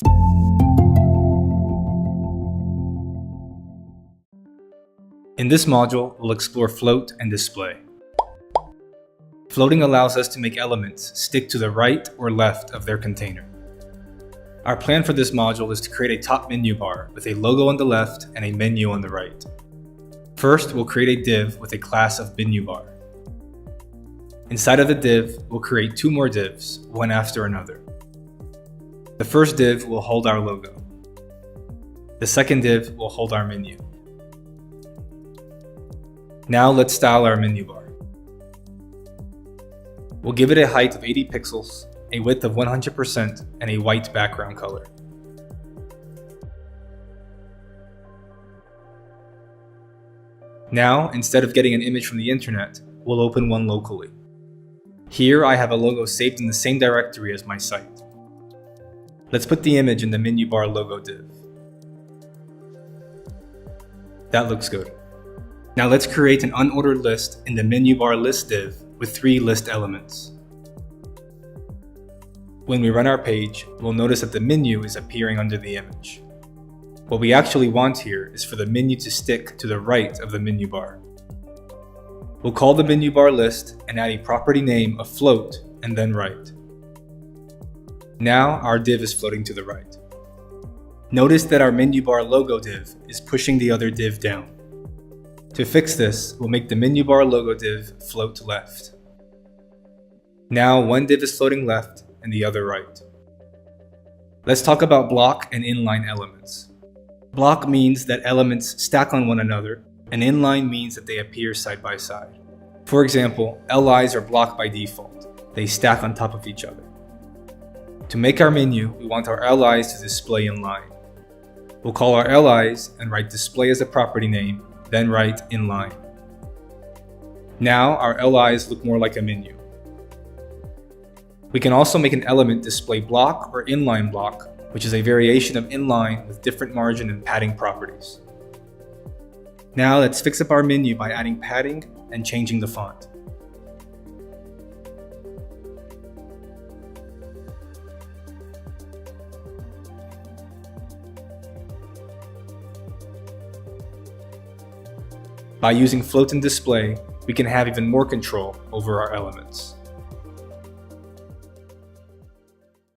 In this module, we'll explore float and display. Floating allows us to make elements stick to the right or left of their container. Our plan for this module is to create a top menu bar with a logo on the left and a menu on the right. First, we'll create a div with a class of menu bar. Inside of the div, we'll create two more divs, one after another. The first div will hold our logo. The second div will hold our menu. Now let's style our menu bar. We'll give it a height of 80 pixels, a width of 100%, and a white background color. Now, instead of getting an image from the internet, we'll open one locally. Here I have a logo saved in the same directory as my site. Let's put the image in the menu bar logo div. That looks good. Now let's create an unordered list in the menu bar list div with 3 list elements. When we run our page, we'll notice that the menu is appearing under the image. What we actually want here is for the menu to stick to the right of the menu bar. We'll call the menu bar list and add a property name of float and then right. Now our div is floating to the right. Notice that our menu bar logo div is pushing the other div down. To fix this, we'll make the menu bar logo div float left. Now one div is floating left and the other right. Let's talk about block and inline elements. Block means that elements stack on one another, and inline means that they appear side by side. For example, LIs are blocked by default. They stack on top of each other. To make our menu, we want our LIs to display in line. We'll call our LIs and write display as a property name, then write inline. Now our LIs look more like a menu. We can also make an element display block or inline block, which is a variation of inline with different margin and padding properties. Now let's fix up our menu by adding padding and changing the font. By using float and display, we can have even more control over our elements.